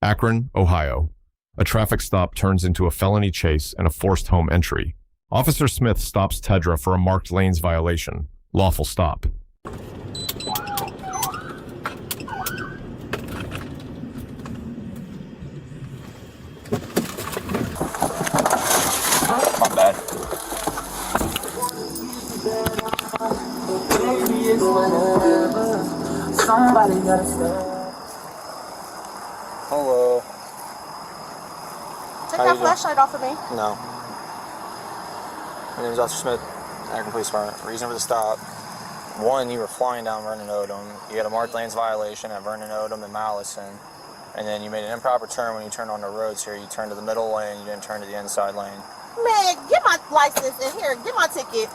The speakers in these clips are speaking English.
Akron, Ohio. A traffic stop turns into a felony chase and a forced home entry. Officer Smith stops Tedra for a marked lanes violation. Lawful stop. My bad. Hello. Take that flashlight off of me. No. My name is Officer Smith, Akron Police Department. Reason for the stop. One, you were flying down Vernon Odom. You had a marked lanes violation at Vernon Odom and Mallison. And then you made an improper turn when you turned on the roads here. You turned to the middle lane, you didn't turn to the inside lane. Man, get my license and here, get my ticket.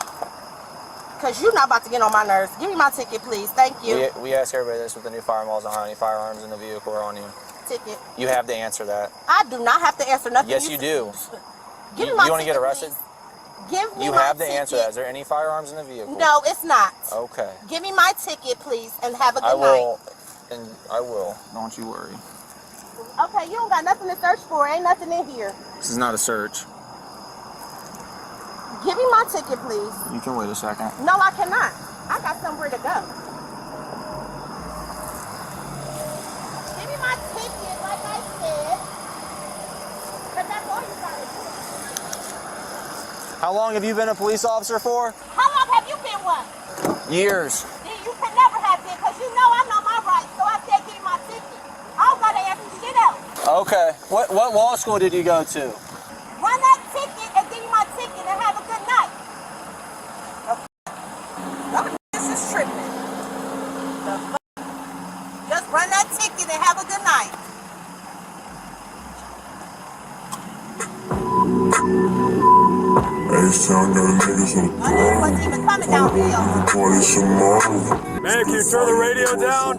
Because you're not about to get on my nerves. Give me my ticket, please. Thank you. We ask everybody this with the new firearm laws on how many firearms in the vehicle are on you. Ticket. You have to answer that. I do not have to answer nothing. Yes, you do. Give me my ticket. You want to get arrested? Please. Give me you my have to ticket. answer that. Is there any firearms in the vehicle? No, it's not. Okay. Give me my ticket, please, and have a good night. And I will. Don't you worry. Okay, you don't got nothing to search for. Ain't nothing in here. This is not a search. Give me my ticket, please. You can wait a second. No, I cannot. I got somewhere to go. Give me my ticket, like I said. Because that's all you got to do. How long have you been a police officer for? How long have you been one? Years. Then you can never have been, because you know I know my rights, so I said give me my ticket. I don't got to answer shit else. Okay. What law school did you go to? Run that ticket and give me my ticket and have a good night. This is tripping. Just run that ticket and have a good night. I wasn't even coming down here. Man, can you turn the radio down?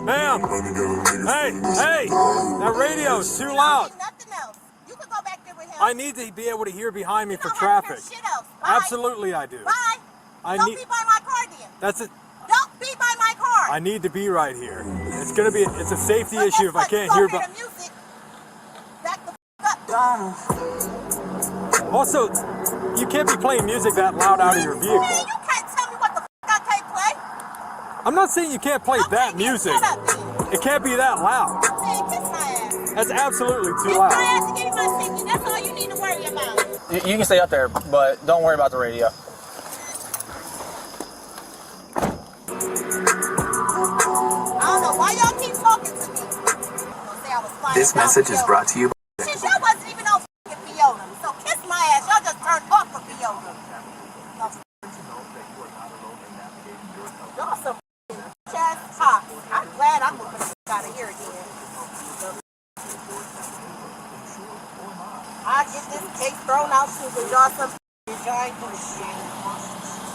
Ma'am! Hey! That radio is too loud. Nothing else. You can go back there with him. I need to be able to hear behind me for traffic. Absolutely I do. Bye. Don't be by my car then. That's it. Don't be by my car. I need to be right here. It's a safety issue if I can't hear about. Back the up. Also, you can't be playing music that loud out of your vehicle. Man, you can't tell me what the I can't play. I'm not saying you can't play that music. It can't be that loud. That's absolutely too loud. That's all you need to worry about. You can stay up there, but don't worry about the radio. I don't know why y'all keep talking to me. This message is brought to you by... Since y'all wasn't even on f***ing Fiona, so kiss my ass. Y'all just turned off for Fiona. Y'all some chest tops. I'm glad I'm moving out of here again. I get this case thrown out too, because y'all some y'all ain't doing shit.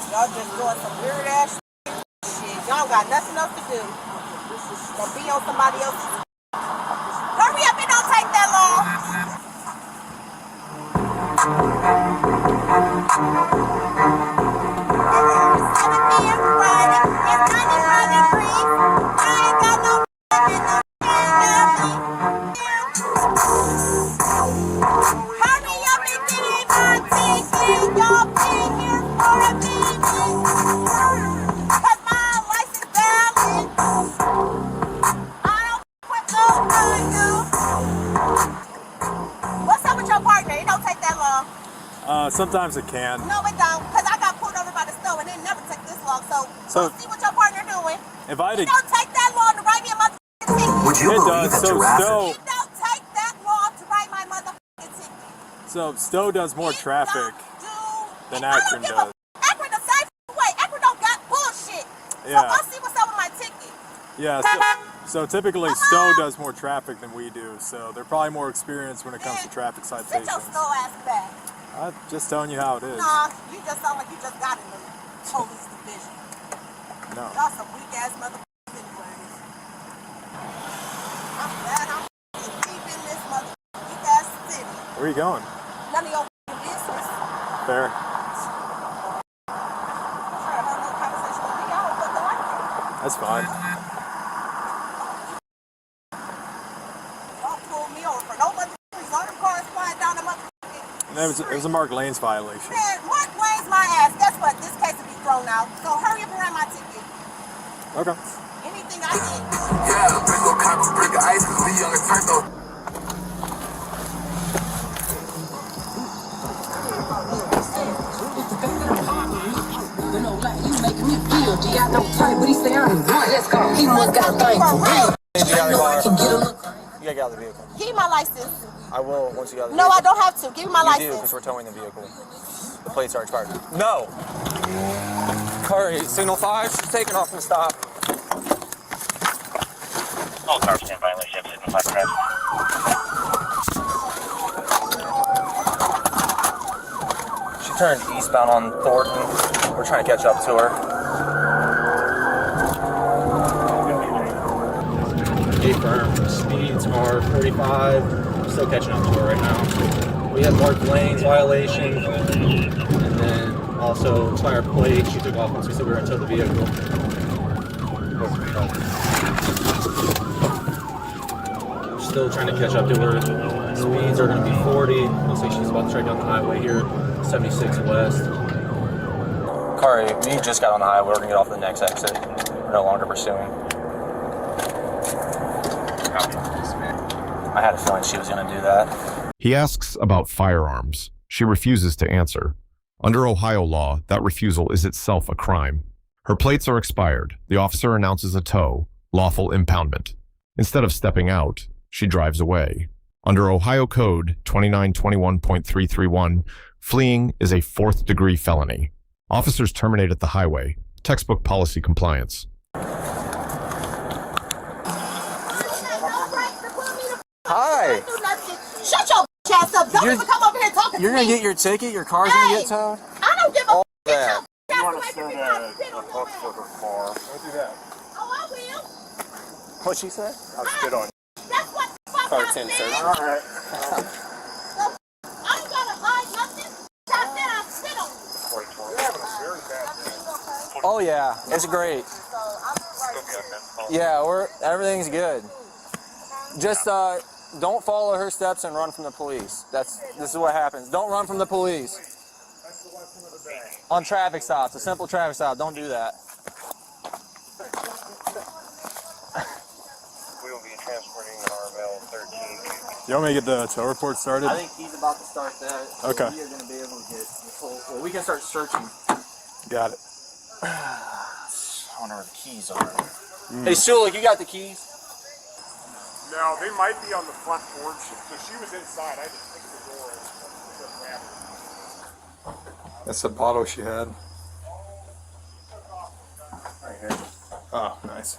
Y'all just doing some weird ass shit. Y'all got nothing else to do. Gonna be on somebody else's. Hurry up, it don't take that long. 7 p.m. Friday. It's 95 degrees. I ain't got no in the hurry up and get in my ticket. Y'all been here for a minute. Cause my license valid. I don't quit no time, What's up with your partner? It don't take that long. Sometimes it can. No, it don't. Cause I got pulled over by the stove and it never took this long. So see what your partner doing. If I It don't take that long to write me a motherfucking ticket. Would you believe that giraffe... It don't take that long to write my motherfucking ticket. So Stowe does more traffic than Akron does. Akron the same way. Akron don't got bullshit. Yeah. So go see what's up with my ticket. Yeah, so typically Stowe does more traffic than we do, so they're probably more experienced when it comes to traffic citations. Sit your Stowe ass back. I'm just telling you how it is. Nah, you just sound like you just got in the police division. No. Y'all some weak ass motherfuckers anyways. I'm glad I'm deep in this motherfucking weak ass city. Where are you going? None of your business. Fair. That's fine. me over for no motherfucking all them cars flying down the motherfucking It was a Mark Lanes violation. Man, Mark Lane's my ass. Guess what? This case will be thrown out. So hurry up and write my ticket. Okay. Anything I did. Yeah, bring a cop, bring a ice, cause we young and turn though. You making me feel G, I don't play, but he say I'm right. Let's go. He must got things for real. You got I can get a look. You gotta get out of the vehicle. Give me my license. I will once you get out of the No, I vehicle. don't have to. Give me my You do, license. because we're towing the vehicle. The plates are expired. No! Curry, signal 5, she's taking off from stop. All cars stand by, unless you have signal 5 crash. She turned eastbound on Thornton. We're trying to catch up to her. Firm. Speeds are 45. I'm still catching up to her right now. We have Mark Lane's violation, and then also expired plate. She took off once we said we were into the vehicle. We're still trying to catch up to her. Speeds are going to be 40. Looks like she's about to try down the highway here, 76 west. Kari, we just got on the highway. We're gonna get off the next exit. We're no longer pursuing. I had a feeling she was going to do that. He asks about firearms. She refuses to answer. Under Ohio law, that refusal is itself a crime. Her plates are expired. The officer announces a tow, lawful impoundment. Instead of stepping out, she drives away. Under Ohio Code 2921.331, fleeing is a 4th-degree felony. Officers terminate at the highway. Textbook policy compliance. Hi! Shut your ass up. Don't even come over here talking You're to going me. to get your ticket? Your car's going to get towed? I don't give a All Get that. your ass away from me. Spit on your ass. Don't do that. Oh, I will. What'd she say? I'll spit on you. That's what the fuck Car I 10, said. sir. All right. I ain't gotta hide nothing. I said I spit on you. You're having a very bad day. Oh, yeah. It's great. Yeah, everything's good. Just don't follow her steps and run from the police. This is what happens. Don't run from the police. On traffic stops, a simple traffic stop. Don't do that. We will be transporting RML 13. You want me to get the tow report started? I think he's about to start that. So Okay. we are going to be able to get the whole. Well, we can start searching. Got it. I wonder where the keys are. Hey, Sulik, you got the keys? No, they might be on the front porch. So she was inside. I just kicked the door and that's the bottle she had. Right here. Oh, nice.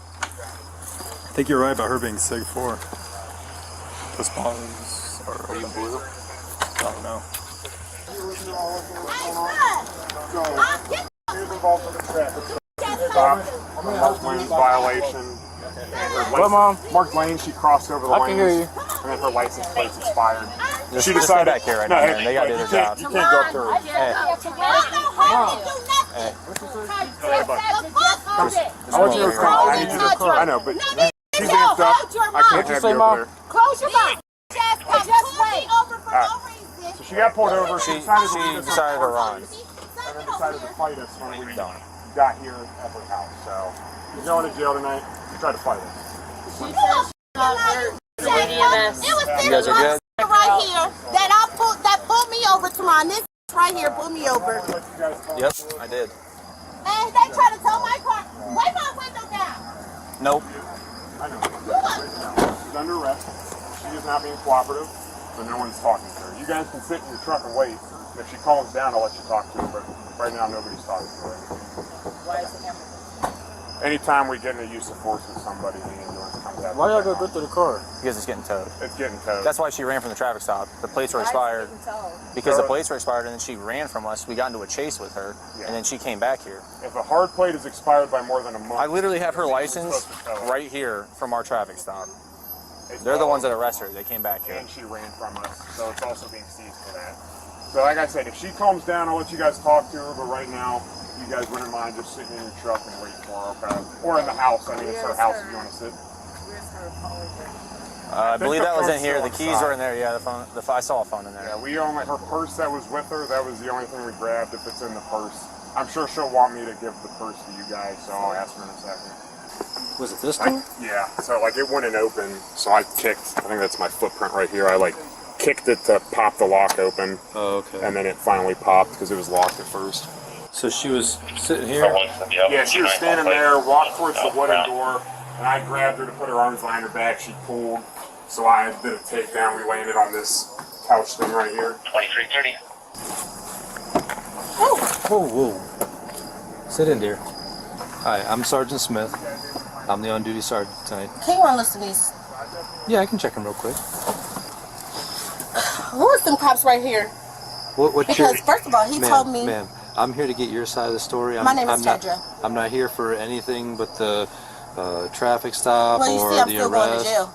I think you're right about her being SIG 4. Those bottles are blue. I don't know. He was involved in the traffic stop. Mark Lane's violation. Mark Lane, she crossed over the lanes. I can hear you. And then her license plate's expired. She Just decided. back here right now, man. They gotta do their job. You can't go up to her. Hey. Hey. I want you to come. I need you to come. I know, but she's amped up. I can't have you over there. Close your mouth. Just wait. So she got pulled over. She decided to leave us decided to on run. and then decided to fight us when we got here at her house. So she's going to jail tonight. She tried to fight us. It was You guys are good? right here that pulled me over to my this right here pulled me over. Yep, I did. And they tried to tow my car. Wipe my window down. Nope. I know. She's under arrest. She is not being cooperative, so no one's talking to her. You guys can sit in your truck and wait. If she calms down, I'll let you talk to her, but right now nobody's talking to her. Why is it Anytime we get into use of force with somebody, the ambulance comes out. Why y'all go to the car? Because it's getting towed. It's getting towed. That's why she ran from the traffic stop. The plates were expired. Because the plates were expired, and then she ran from us. We got into a chase with her, and then she came back here. If a hard plate is expired by more than a month, I literally have her license right here from our traffic stop. They're the ones that arrested her. They came back here. and she ran from us, so it's also being seized for that. So like I said, if she calms down, I'll let you guys talk to her, but right now, you guys wouldn't mind just sitting in your truck and waiting for her, okay? Or in the house. I mean, it's her house if you want to sit. I believe that was in phone's here. The still keys were in inside. there. Yeah, the phone. I saw a phone in there. Yeah, we only, her purse that was with her, that was the only thing we grabbed if it's in the purse. I'm sure she'll want me to give the purse to you guys, so I'll ask her in a second. Was it this door? Yeah, so like it wouldn't open, so I kicked, I think that's my footprint right here. I like kicked it to pop the lock open. Oh, okay. And then it finally popped because it was locked at first. So she was sitting here? Yeah, she was standing there, walked towards the wooden door, and I grabbed her to put her arms behind her back. She pulled, so I did a takedown. We landed on this couch thing right here. 2330. Whoa, whoa. Sit in, dear. Hi, I'm Sergeant Smith. I'm the on-duty sergeant tonight. Can you run listen to these? Yeah, I can check him real quick. Who are some cops right here? What's Because your... first of all, he told me. Ma'am, I'm here to get your side of the story. My name is not, Chandra. I'm not here for anything but the traffic stop Well, you or see, I'm the still arrest. going to jail.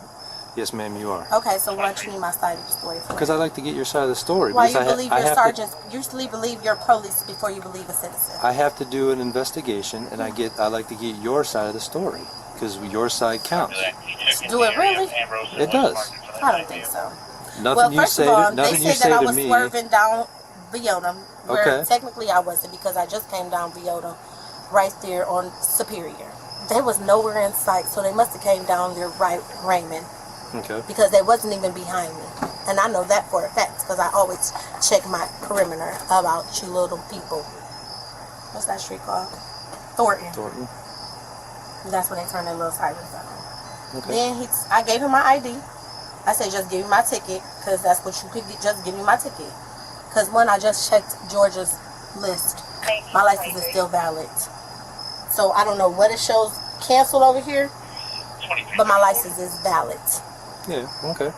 Yes, ma'am, you are. Okay, so why don't you need my side of the story for? Because I like to get your side of the story. Why you because believe I your have sergeants? Usually believe your police before you believe a citizen. I have to do an investigation, and I like to get your side of the story because your side counts. Do it really? It does. I don't think so. Nothing Well, you first say. of all, Nothing they you said say that I to was me. swerving down Viota, where Okay. technically I wasn't because I just came down Viota, right there on Superior. They was nowhere in sight, so they must have came down there right Raymond. Okay. Because they wasn't even behind me. And I know that for a fact because I always check my perimeter about you little people. What's that street called? Thornton. Thornton. That's when they turn their little sirens on. Okay. Then I gave him my ID. I said, just give me my ticket because that's what you could get. Just give me my ticket. Because when I just checked Georgia's list, my license is still valid. So I don't know what it shows canceled over here, but my license is valid. Yeah. Okay.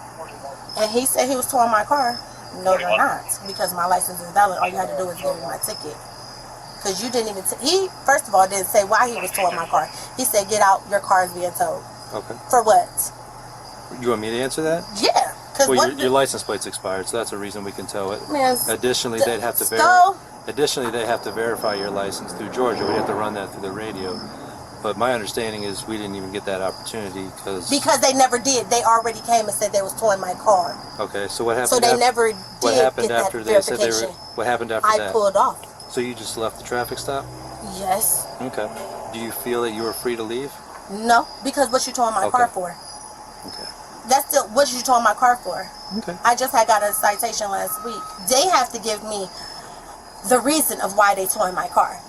And he said he was towing my car. No, they're not, because my license is valid. All you had to do was give me my ticket. Because you didn't even, he, first of all, didn't say why he was towing my car. He said, get out, your car is being towed. Okay. For what? You want me to answer that? Yeah. Cause Well, what your license plate's expired, so that's a reason we can tow it. Man, Additionally, they'd have to verify your license through Georgia. We'd have to run that through the radio. But my understanding is we didn't even get that opportunity because they never did. They already came and said they was towing my car. Okay, so what happened? So they never did What happened get after that they said they were? verification. What happened after I that? pulled off. So you just left the traffic stop? Yes. Okay. Do you feel that you were free to leave? No, because what you towing my car for? Okay. That's still what you towing my car for. Okay. I just had got a citation last week. They have to give me the reason of why they towing my car.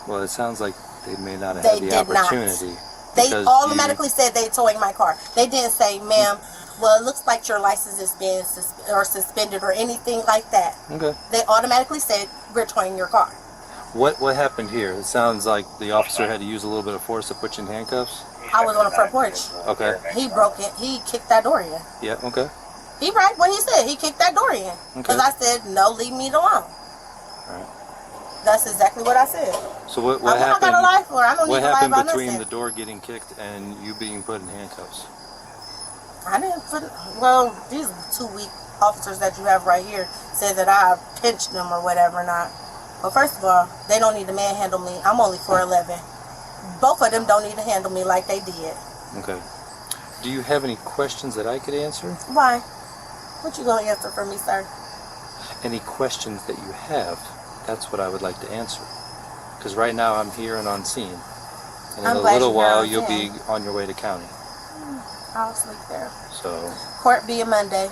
Well, it sounds like they may not have They had the did not. opportunity. They because automatically said they towing my car. They didn't say, ma'am, well, it looks like your license is being suspended or anything like that. Okay. They automatically said, we're towing your car. What happened here? It sounds like the officer had to use a little bit of force to put you in handcuffs. I was on the front porch. Okay. He broke it. He kicked that door in. Yeah. Okay. He right what he said. He kicked that door in. Because I said, no, leave me alone. All right. That's exactly what I said. So what I happened? got a lie for. I don't What need to lie happened about between nothing. the door getting kicked and you being put in handcuffs? I didn't put. Well, these 2 weak officers that you have right here said that I pinched them or whatever. Not. Well, first of all, they don't need to manhandle me. I'm only 4'11". Both of them don't need to handle me like they did. Okay. Do you have any questions that I could answer? Why? What you gonna answer for me, sir? Any questions that you have, that's what I would like to answer. Because right now I'm here and on scene. And in a little while you'll be on your way to county. I'll sleep there. So. Court be a Monday.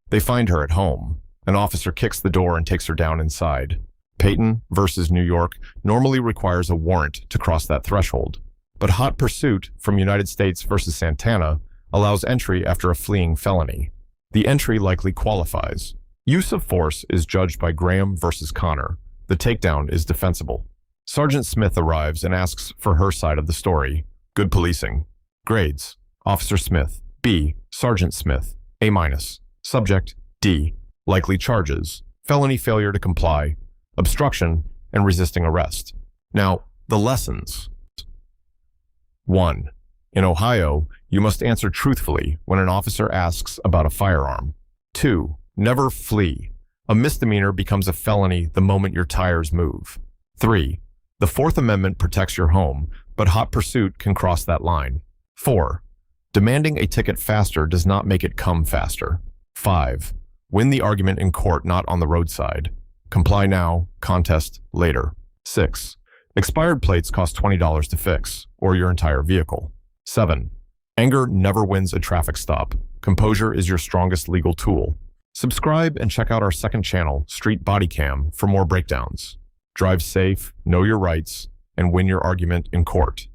They find her at home. An officer kicks the door and takes her down inside. Peyton versus New York normally requires a warrant to cross that threshold. But hot pursuit from United States versus Santana allows entry after a fleeing felony. The entry likely qualifies. Use of force is judged by Graham versus Connor. The takedown is defensible. Sergeant Smith arrives and asks for her side of the story. Good policing. Grades: Officer Smith, B. Sergeant Smith, A-. Subject, D. Likely charges: felony failure to comply, obstruction, and resisting arrest. Now, the lessons. 1. In Ohio, you must answer truthfully when an officer asks about a firearm. 2. Never flee. A misdemeanor becomes a felony the moment your tires move. 3. The Fourth Amendment protects your home, but hot pursuit can cross that line. 4. Demanding a ticket faster does not make it come faster. 5. Win the argument in court, not on the roadside. Comply now, contest later. 6. Expired plates cost $20 to fix, or your entire vehicle. 7. Anger never wins a traffic stop. Composure is your strongest legal tool. Subscribe and check out our second channel, Street Bodycam, for more breakdowns. Drive safe, know your rights, and win your argument in court.